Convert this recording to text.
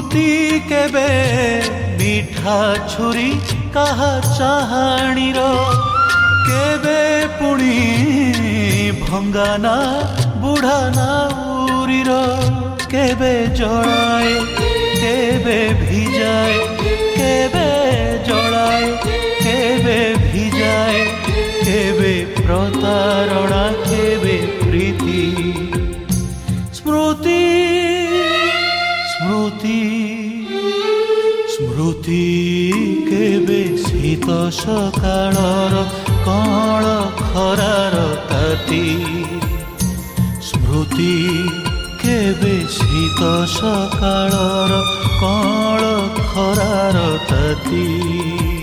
स्मृति केबे मिठा छुरी कहा चाहाणीर केबे पुणी भंगाना बुढ़ा नाउरीर केबे जड़ाए केबे भिजाए केबे जड़ाए केबे भिजाए केबे प्रतारणा केबे प्रीति स्मृति स्मृति स्मृति केबे शीत सकाळर कण खरार ताती स्मृति केबे शीत सकाळर कण खरार ताती।